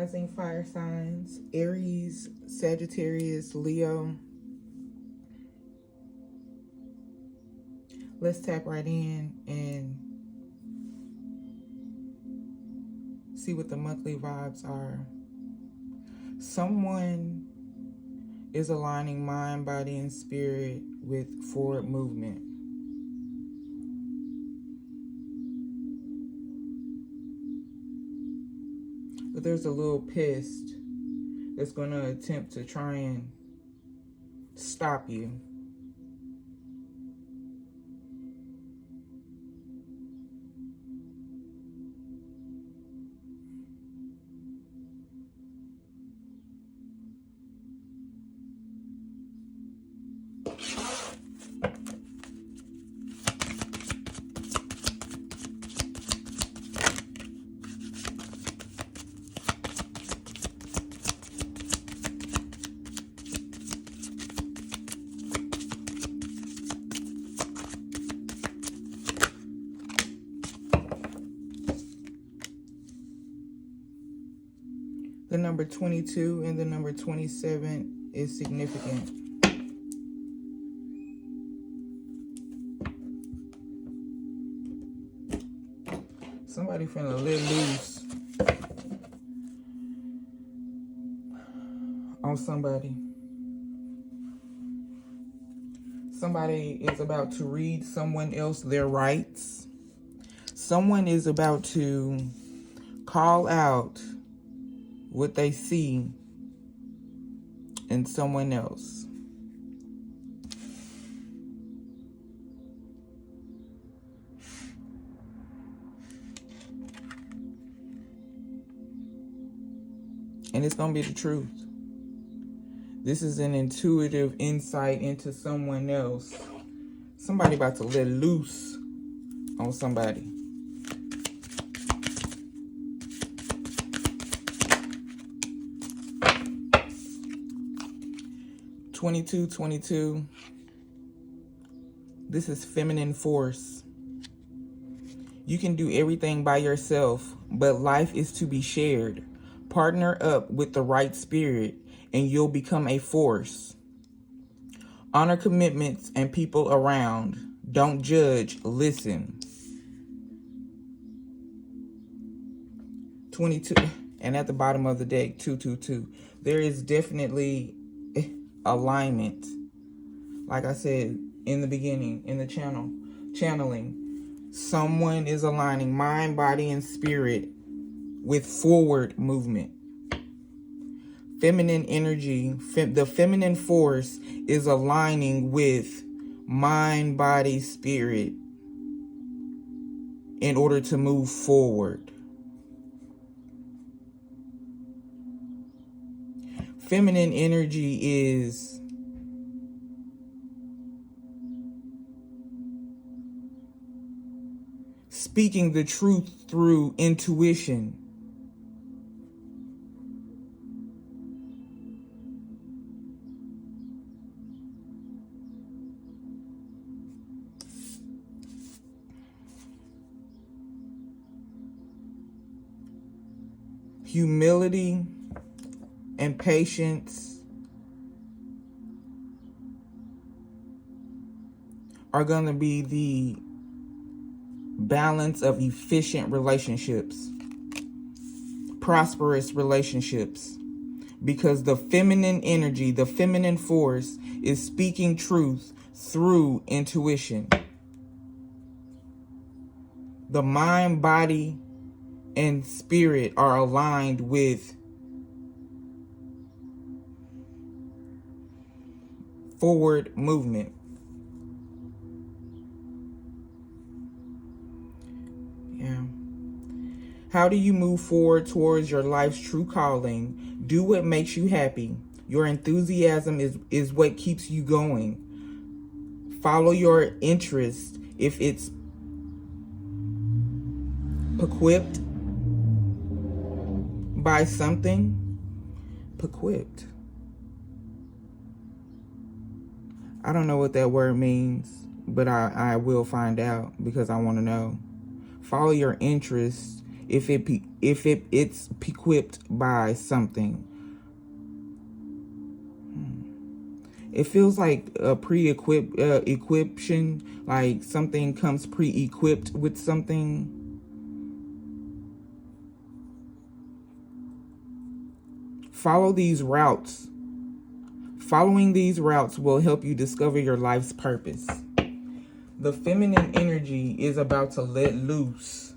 rising fire signs, Aries, Sagittarius, Leo. Let's tap right in and see what the monthly vibes are. Someone is aligning mind, body, and spirit with forward movement. But there's a little pest that's going to attempt to try and stop you. The number 22 and the number 27 is significant. Somebody finna let loose on somebody. Somebody is about to read someone else their rights. Someone is about to call out what they see in someone else. And it's going to be the truth. This is an intuitive insight into someone else. Somebody about to let loose on somebody. 22. This is feminine force. You can do everything by yourself, but life is to be shared. Partner up with the right spirit and you'll become a force. Honor commitments and people around. Don't judge, listen. 22. And at the bottom of the deck, 222. There is definitely alignment. Like I said in the beginning, in the channeling. Someone is aligning mind, body, and spirit with forward movement. Feminine energy, the feminine force is aligning with mind, body, spirit in order to move forward. Feminine energy is speaking the truth through intuition. Humility and patience are going to be the balance of efficient relationships, prosperous relationships, because the feminine energy, the feminine force is speaking truth through intuition. The mind, body, and spirit are aligned with forward movement. Yeah. How do you move forward towards your life's true calling? Do what makes you happy. Your enthusiasm is what keeps you going. Follow your interest if it's equipped by something. Equipped. I don't know what that word means, but I will find out because I want to know. Follow your interests it's equipped by something. It feels like a pre-equipped equiption, like something comes pre-equipped with something. Follow these routes. Following these routes will help you discover your life's purpose. The feminine energy is about to let loose.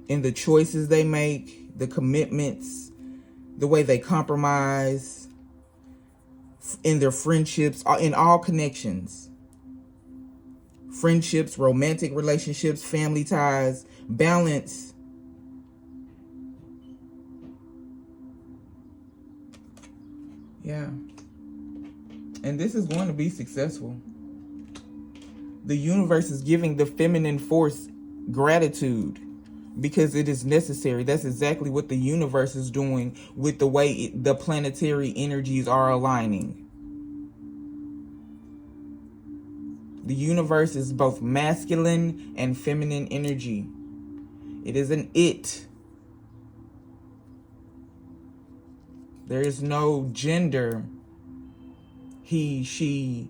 In the choices they make, the commitments, the way they compromise, in their friendships, in all connections. Friendships, romantic relationships, family ties, balance. Yeah. And this is going to be successful. The universe is giving the feminine force gratitude because it is necessary. That's exactly what the universe is doing with the way the planetary energies are aligning. The universe is both masculine and feminine energy. It is an it. There is no gender. He, she,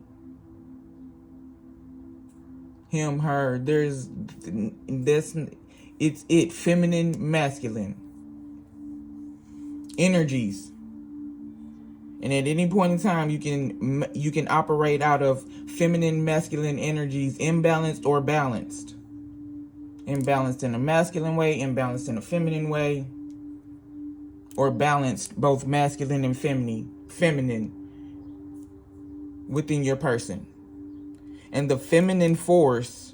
him, her. It's it. Feminine, masculine. Energies. And at any point in time, you can operate out of feminine, masculine energies, imbalanced or balanced. Imbalanced in a masculine way, imbalanced in a feminine way, or balanced both masculine and feminine within your person. And the feminine force,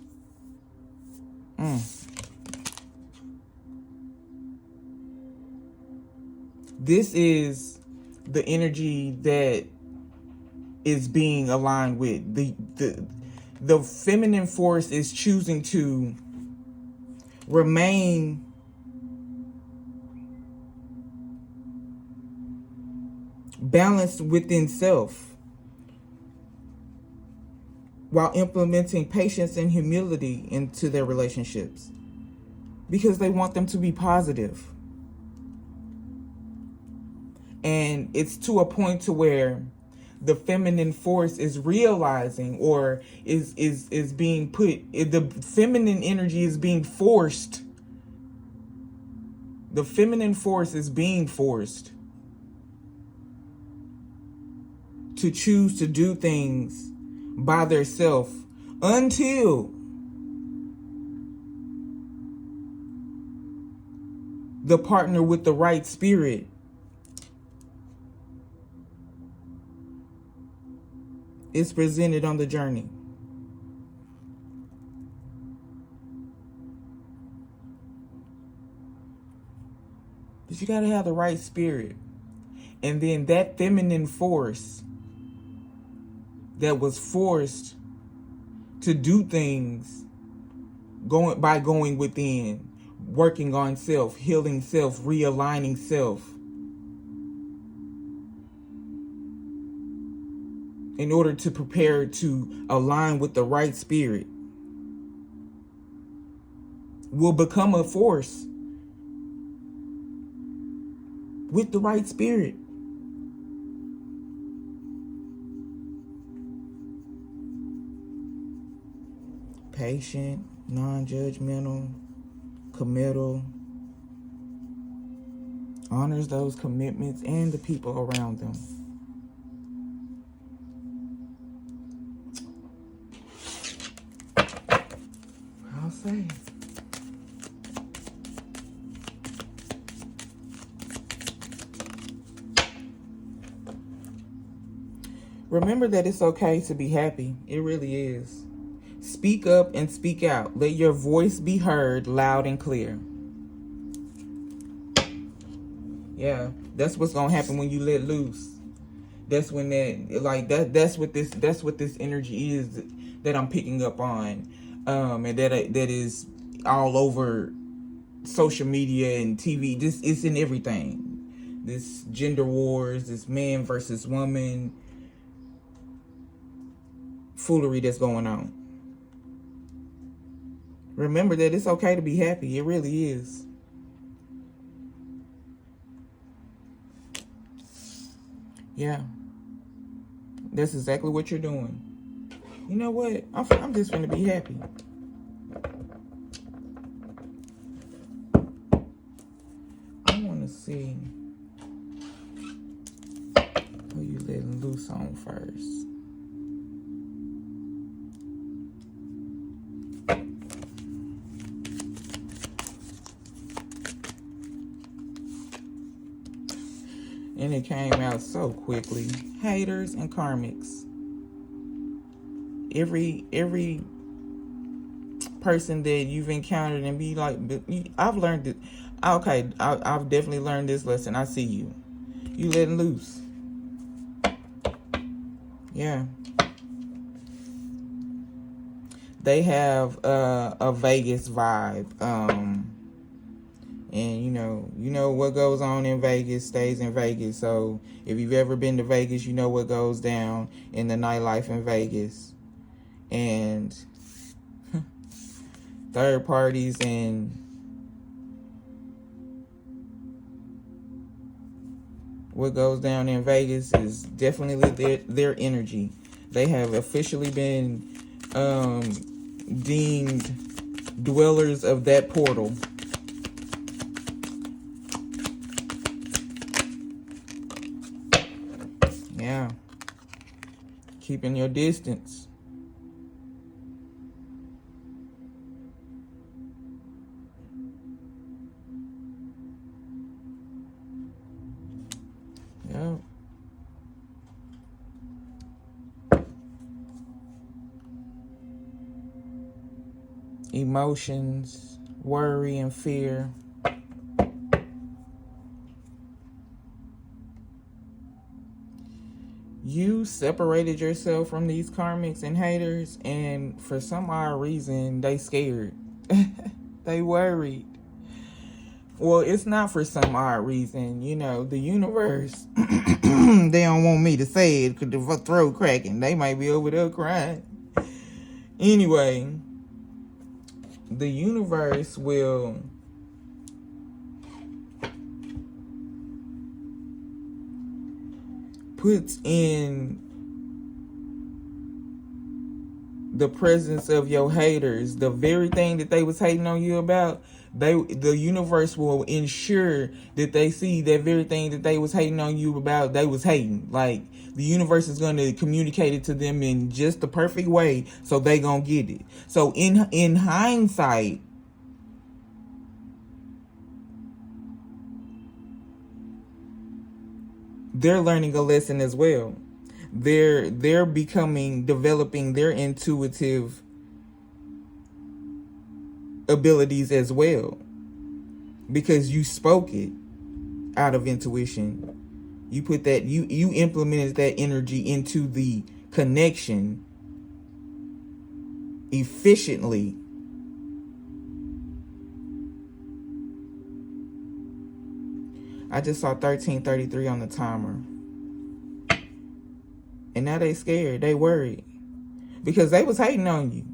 this is the energy that is being aligned with. The feminine force is choosing to remain balanced within self while implementing patience and humility into their relationships because they want them to be positive. And it's to a point to where the feminine force is realizing or is being put, the feminine energy is being forced. The feminine force is being forced to choose to do things by themselves until the partner with the right spirit is presented on the journey. But you gotta have the right spirit. And then that feminine force that was forced to do things going within, working on self, healing self, realigning self, in order to prepare to align with the right spirit, will become a force with the right spirit. Patient, non-judgmental, committal, honors those commitments and the people around them. I'll say. Remember that it's okay to be happy. It really is. Speak up and speak out. Let your voice be heard loud and clear. Yeah, that's what's gonna happen when you let loose. That's when that's what this energy is that I'm picking up on, and that is all over social media and TV. This is in everything. This gender wars, this man versus woman. foolery that's going on. Remember that it's okay to be happy. It really is. Yeah. That's exactly what you're doing. You know what? I'm just gonna be happy. I want to see who you letting loose on first. And it came out so quickly. Haters and karmics. Every person that you've encountered and be like, I've learned it. Okay, I've definitely learned this lesson. I see you. You letting loose. Yeah. They have a vEYEbz vibe. And you know what goes on in Vegas stays in Vegas. So if you've ever been to Vegas, you know what goes down in the nightlife in Vegas. And third parties and what goes down in Vegas is definitely their energy. They have officially been deemed dwellers of that portal. Yeah. Keeping your distance. Yeah. Emotions, worry, and fear. You separated yourself from these karmics and haters, and for some odd reason, they scared. They worried. Well, it's not for some odd reason. You know, the universe, they don't want me to say it because the throat cracking. They might be over there crying. Anyway, the universe will put in the presence of your haters the very thing that they was hating on you about. The universe will ensure that they see that very thing that they was hating on you about, they was hating. Like, the universe is going to communicate it to them in just the perfect way, so they gonna get it. So in hindsight, they're learning a lesson as well. They're developing their intuitive abilities as well, because you spoke it out of intuition. You put that, you implemented that energy into the connection efficiently. I just saw 1333 on the timer. And now they scared. They worried. Because they was hating on you.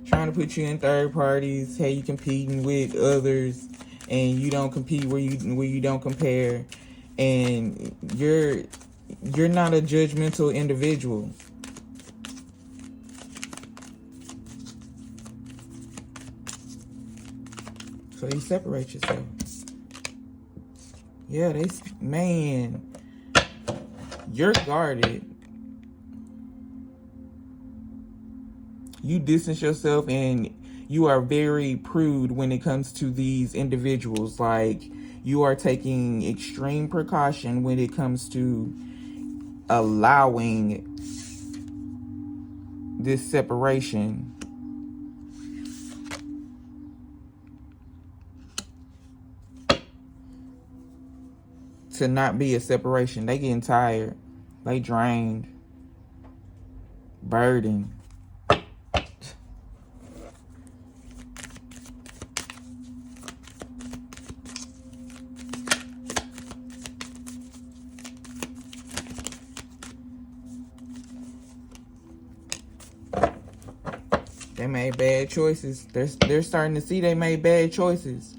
Trying to put you in third parties. Hey, you competing with others. And you don't compete where you don't compare. And you're not a judgmental individual. So you separate yourself. Yeah, man, you're guarded. You distance yourself, and you are very prude when it comes to these individuals. Like, you are taking extreme precaution when it comes to allowing this separation. To not be a separation. They getting tired. They drained. Burdened. They made bad choices. They're starting to see they made bad choices.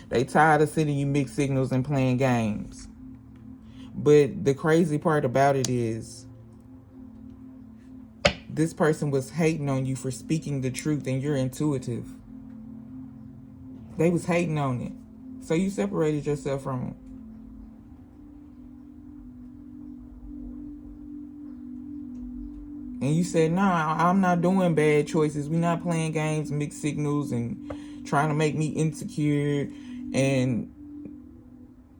They tired of sending you mixed signals and playing games. But the crazy part about it is, this person was hating on you for speaking the truth, and you're intuitive. They was hating on it. So you separated yourself from them. And you said, nah, I'm not doing bad choices. We're not playing games, mixed signals, and trying to make me insecure. And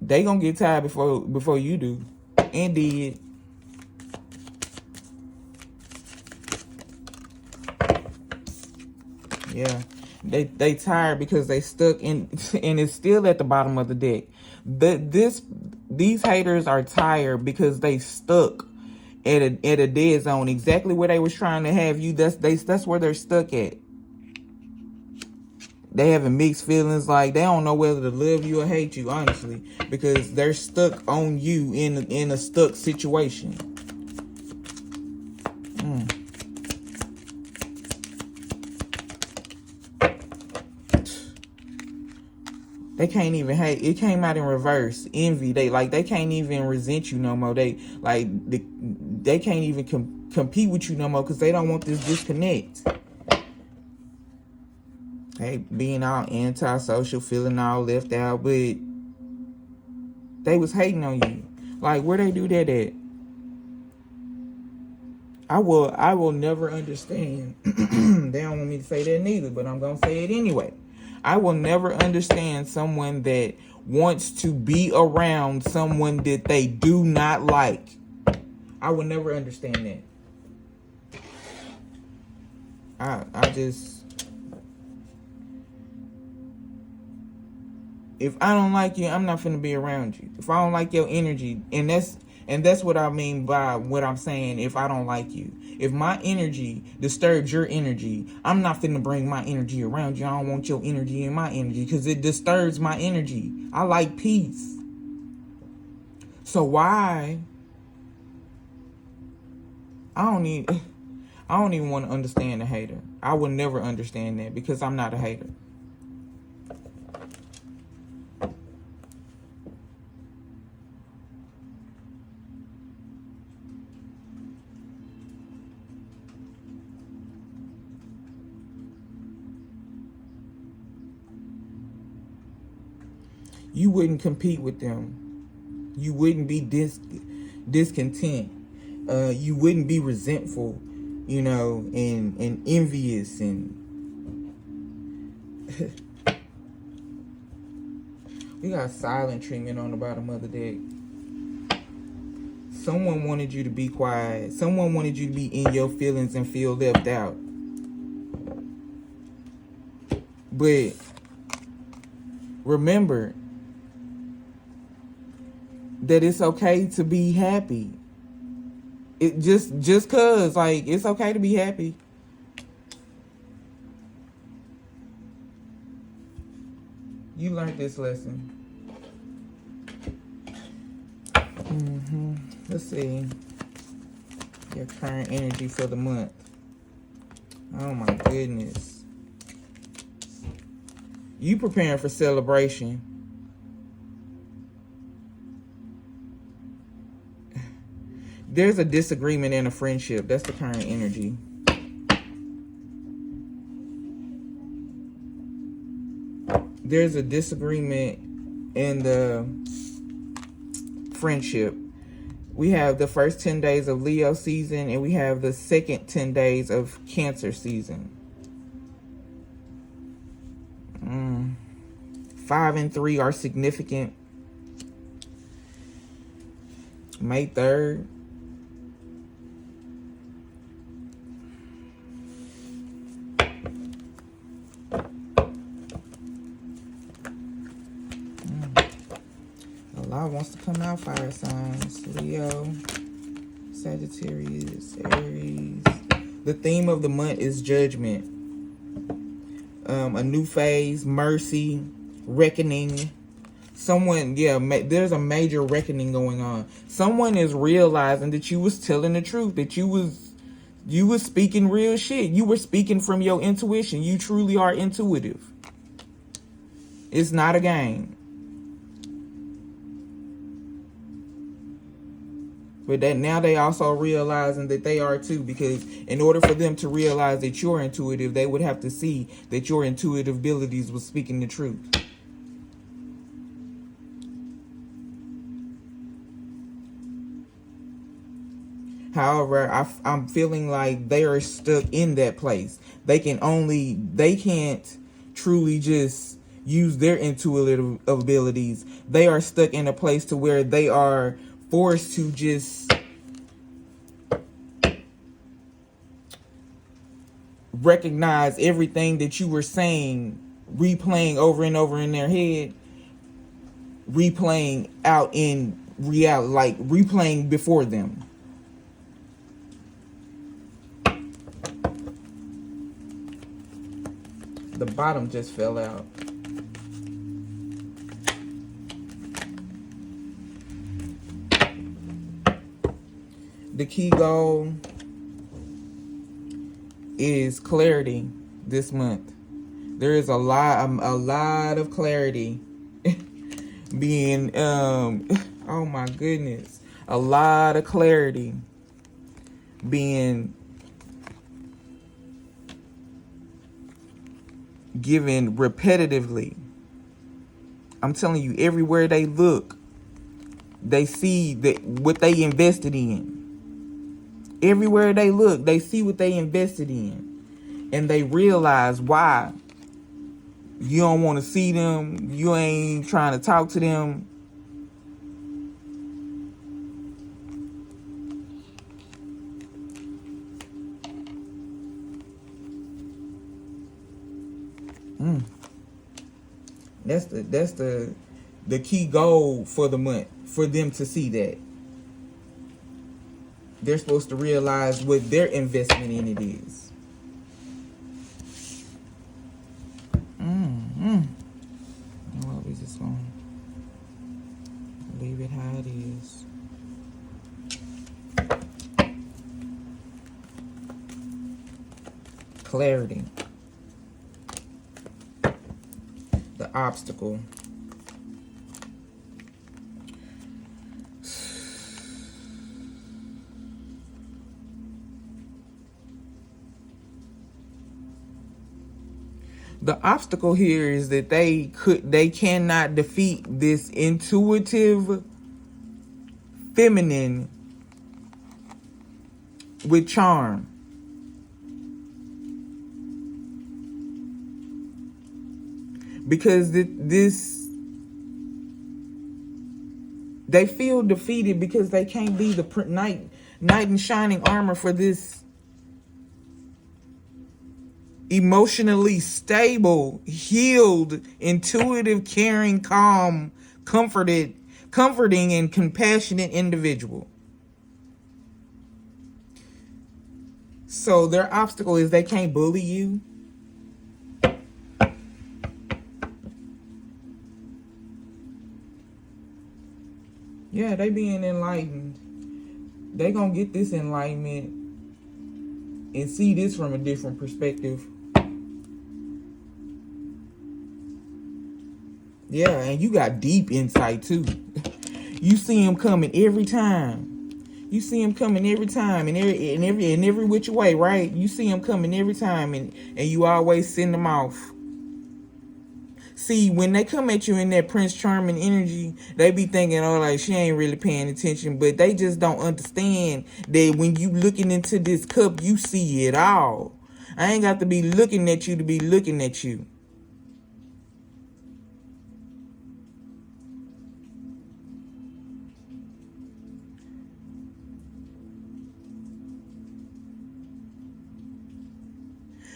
they gonna get tired before you do. And did. Yeah. They tired because they stuck in, and it's still at the bottom of the deck. These haters are tired because they stuck at a dead zone, exactly where they was trying to have you. That's where they're stuck at. They having mixed feelings, like they don't know whether to love you or hate you, honestly, because they're stuck on you in a stuck situation. They can't even hate. It came out in reverse. Envy. They can't even resent you no more. They can't even compete with you no more because they don't want this disconnect. Hey, being all antisocial, feeling all left out, but they was hating on you. Like, where they do that at? I will never understand. They don't want me to say that neither, but I'm gonna say it anyway. I will never understand someone that wants to be around someone that they do not like. I will never understand that. I just, if I don't like you, I'm not finna be around you. If I don't like your energy, and that's what I mean by what I'm saying. If I don't like you, if my energy disturbs your energy, I'm not finna bring my energy around you. I don't want your energy in my energy because it disturbs my energy. I like peace. So why? I don't even want to understand a hater. I will never understand that because I'm not a hater. You wouldn't compete with them. You wouldn't be discontent. You wouldn't be resentful, and envious and we got silent treatment on the bottom of the deck. Someone wanted you to be quiet. Someone wanted you to be in your feelings and feel left out. But remember that it's okay to be happy. It just cause, like, it's okay to be happy. You learned this lesson. Let's see your current energy for the month. Oh my goodness. You preparing for celebration. There's a disagreement in a friendship. That's the current energy. There's a disagreement in the friendship. We have the first 10 days of Leo season, and we have the second 10 days of Cancer season. 5 and 3 are significant. May 3rd. A lot wants to come out, fire signs. Leo, Sagittarius, Aries. The theme of the month is judgment. A new phase, mercy, reckoning. Someone, there's a major reckoning going on. Someone is realizing that you was telling the truth, that you was You were speaking real shit. You were speaking from your intuition. You truly are intuitive. It's not a game. But that now they also realizing that they are too, because in order for them to realize that you're intuitive, they would have to see that your intuitive abilities was speaking the truth. However, I'm feeling like they are stuck in that place. They can't truly just use their intuitive abilities. They are stuck in a place to where they are forced to just recognize everything that you were saying, replaying over and over in their head, replaying out in reality, like replaying before them. The bottom just fell out. The key goal is clarity this month. There is a lot of clarity being oh my goodness, a lot of clarity being given repetitively. I'm telling you, everywhere they look, they see that what they invested in. Everywhere they look, they see what they invested in, and they realize why you don't want to see them. You ain't trying to talk to them. That's the key goal for the month, for them to see that. They're supposed to realize what their investment in it is. Well, we just gonna leave it how it is. Clarity. The obstacle. The obstacle here is that they cannot defeat this intuitive feminine with charm. Because they feel defeated because they can't be the knight in shining armor for this emotionally stable, healed, intuitive, caring, calm, comforting and compassionate individual. So their obstacle is they can't bully you. Yeah, they being enlightened. They gonna get this enlightenment and see this from a different perspective. Yeah, and you got deep insight too. You see him coming every time. You see him coming every time, and every which way, right? You see him coming every time, and you always send them off. See, when they come at you in that Prince Charming energy, they be thinking, oh, like, she ain't really paying attention. But they just don't understand that when you looking into this cup, you see it all. I ain't got to be looking at you to be looking at you.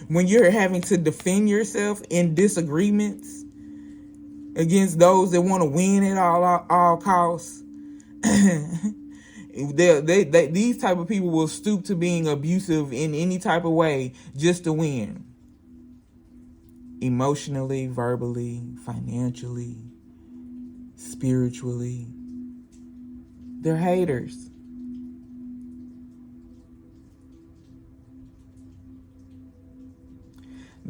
When you're having to defend yourself in disagreements against those that want to win at all costs, these type of people will stoop to being abusive in any type of way just to win. Emotionally, verbally, financially, spiritually. They're haters.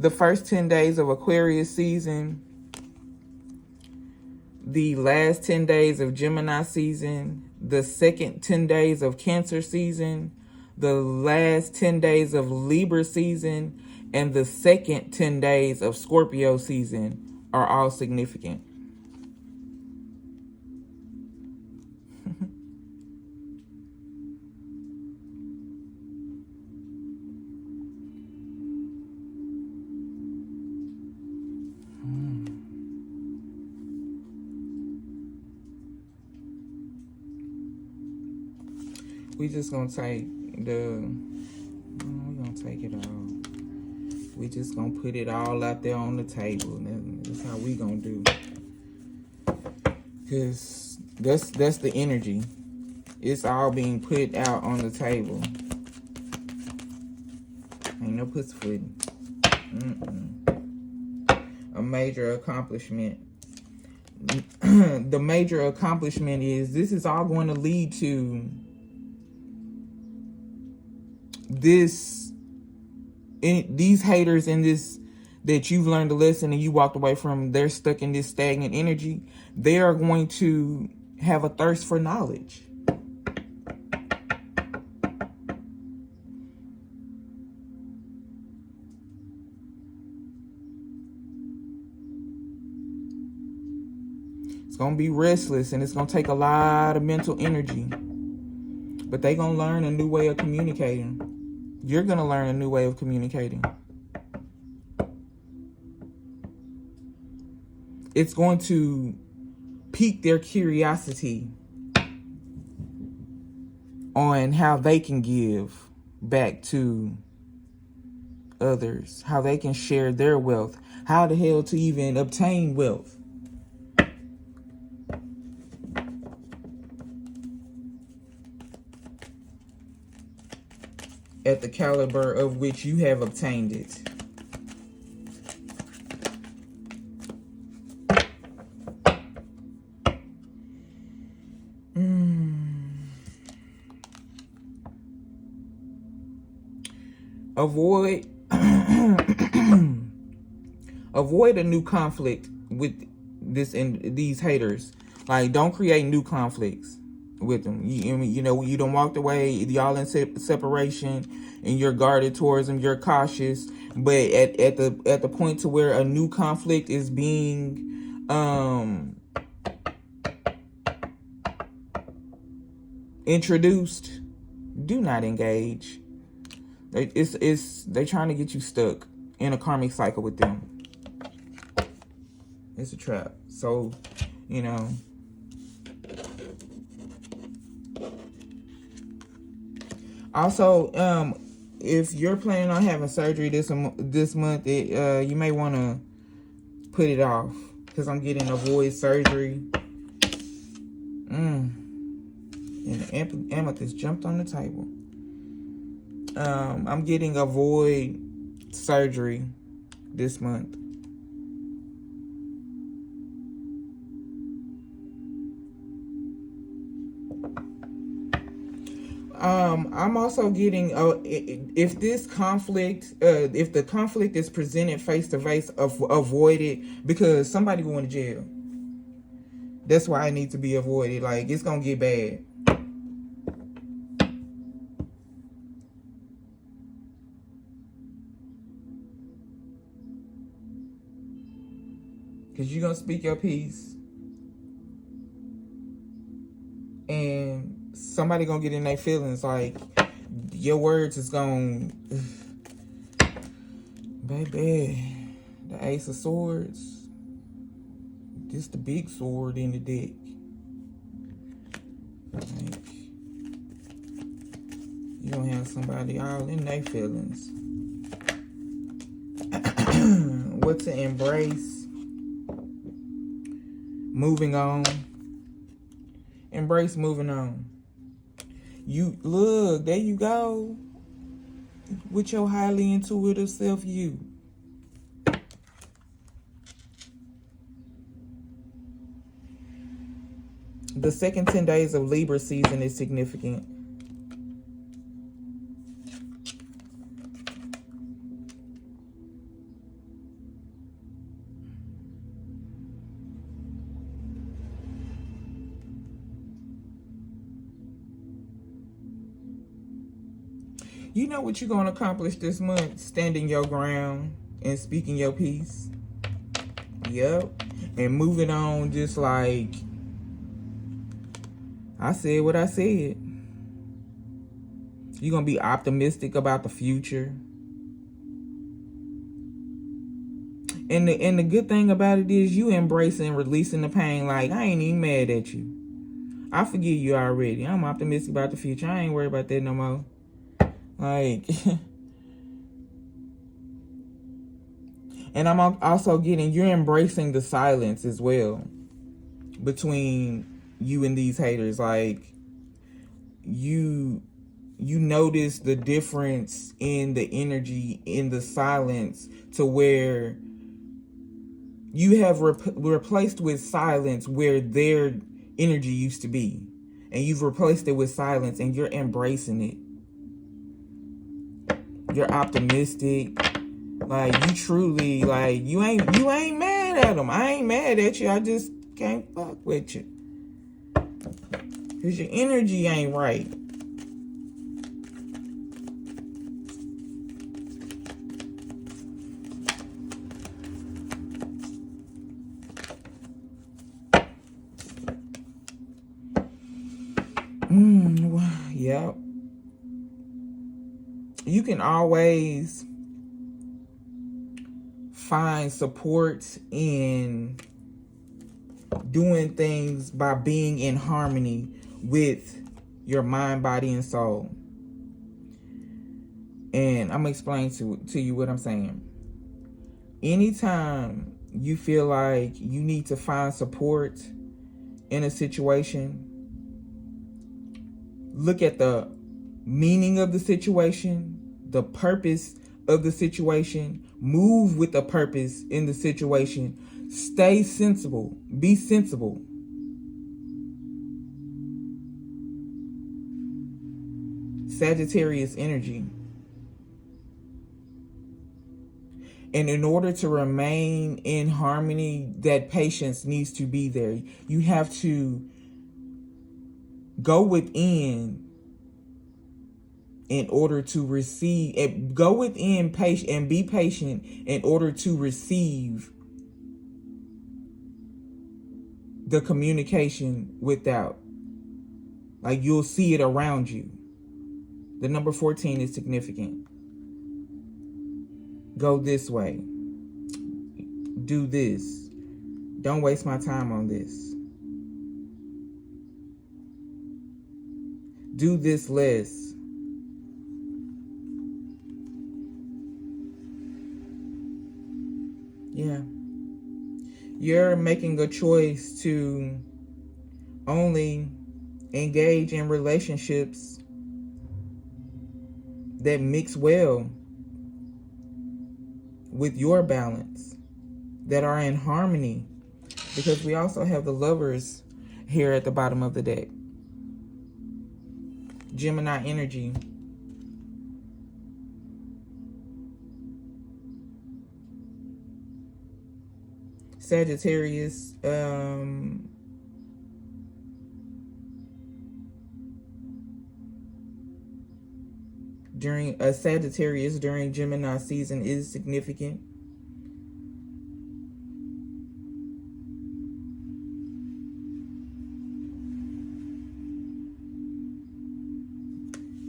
the first 10 days of Aquarius season, the last 10 days of Gemini season, the second 10 days of Cancer season, the last 10 days of Libra season, and the second 10 days of Scorpio season are all significant. We just gonna take we're gonna take it all. We just gonna put it all out there on the table. That's how we gonna do. Cause that's the energy. It's all being put out on the table. Ain't no pussyfooting. A major accomplishment. The major accomplishment is this is all going to lead to these haters in this that you've learned a lesson and you walked away from. They're stuck in this stagnant energy. They are going to have a thirst for knowledge. It's going to be restless and it's going to take a lot of mental energy. But they're going to learn a new way of communicating. You're going to learn a new way of communicating. It's going to pique their curiosity on how they can give back to others, how they can share their wealth, how the hell to even obtain wealth. At the caliber of which you have obtained it. Avoid a new conflict with these haters. Like, don't create new conflicts with them. You know, you done walked away, y'all in separation, and you're guarded towards them, you're cautious, but at the point to where a new conflict is being introduced, do not engage. They trying to get you stuck in a karmic cycle with them. It's a trap. So, you know, also, if you're planning on having surgery this month, you may want to put it off, because I'm getting avoid surgery. And the amethyst jumped on the table. I'm getting avoid surgery this month. I'm also getting, if this conflict, if the conflict is presented face to face, avoid it, because somebody going to jail. That's why it needs to be avoided. Like, it's going to get bad. Because you're going to speak your piece. And somebody going to get in their feelings. Like, your words is going to... Baby, the Ace of Swords. This the big sword in the deck. Like, you don't have somebody all in their feelings. What to embrace. Moving on. Embrace moving on. You look, there you go. With your highly intuitive self, you. The second 10 days of Libra season is significant. You know what you're going to accomplish this month? Standing your ground and speaking your piece. Yep. And moving on just like I said what I said. You're going to be optimistic about the future. And the good thing about it is you embracing and releasing the pain. Like, I ain't even mad at you. I forgive you already. I'm optimistic about the future. I ain't worried about that no more. Like, and I'm also getting, you're embracing the silence as well between you and these haters. Like, you notice the difference in the energy in the silence to where you have replaced with silence where their energy used to be, and you've replaced it with silence, and you're embracing it. You're optimistic. Like, you truly, like, you ain't mad at them. I ain't mad at you. I just can't fuck with you because your energy ain't right. Yep. You can always find support in doing things by being in harmony with your mind, body, and soul. And I'm going to explain to you what I'm saying. Anytime you feel like you need to find support in a situation, look at the meaning of the situation, the purpose of the situation, move with the purpose in the situation, stay sensible, be sensible. Sagittarius energy. And in order to remain in harmony, that patience needs to be there. You have to go within in order to receive, and go within patient and be patient in order to receive the communication without. Like, you'll see it around you. The number 14 is significant. Go this way. Do this. Don't waste my time on this. Do this less. Yeah. You're making a choice to only engage in relationships that mix well with your balance, that are in harmony, because we also have the Lovers here at the bottom of the deck. Gemini energy. Sagittarius, Sagittarius during Gemini season is significant.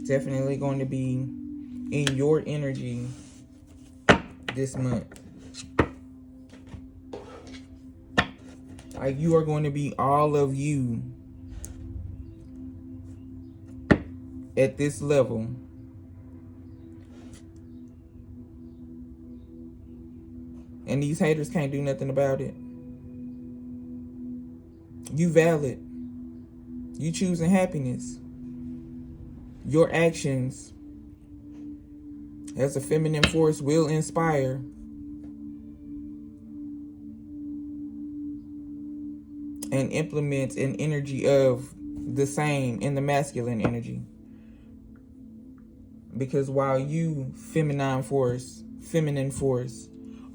Definitely going to be in your energy this month. Like, you are going to be all of you at this level. And these haters can't do nothing about it. You valid. You choosing happiness. Your actions as a feminine force will inspire. And implement an energy of the same in the masculine energy. Because while you, feminine force,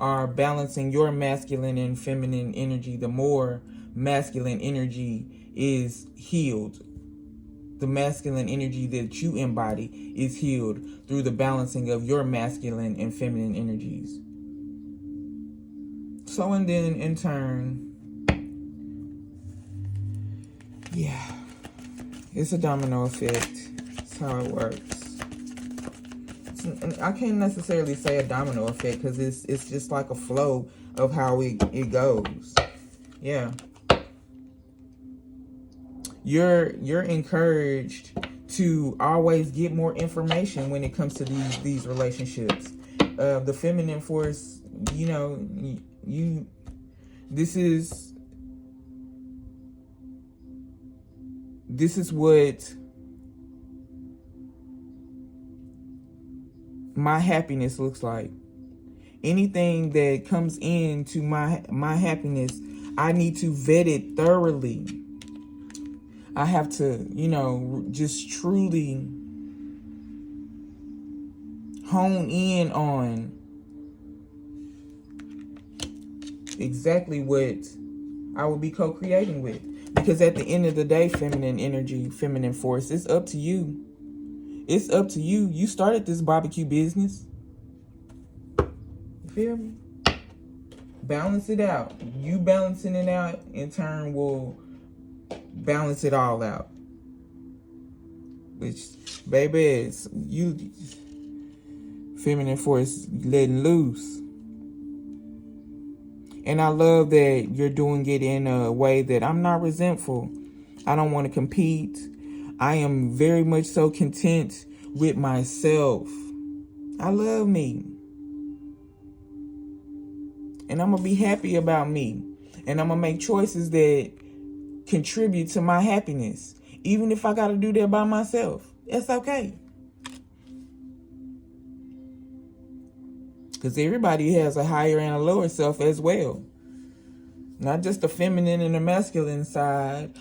are balancing your masculine and feminine energy, the more masculine energy is healed. the masculine energy that you embody is healed through the balancing of your masculine and feminine energies. So, and then in turn, yeah, it's a domino effect. That's how it works. I can't necessarily say a domino effect because it's just like a flow of how it goes. Yeah. You're encouraged to always get more information when it comes to these relationships. The feminine force, this is what my happiness looks like. Anything that comes into my happiness, I need to vet it thoroughly. I have to, just truly hone in on exactly what I will be co-creating with. Because at the end of the day, feminine energy, feminine force, it's up to you. It's up to you. You started this barbecue business. You feel me? Balance it out. You balancing it out, in turn, will balance it all out. Which, baby, is you feminine force letting loose. And I love that you're doing it in a way that I'm not resentful. I don't want to compete. I am very much so content with myself. I love me. And I'm going to be happy about me. And I'm going to make choices that contribute to my happiness. Even if I got to do that by myself. It's okay. Because everybody has a higher and a lower self as well. Not just the feminine and the masculine side,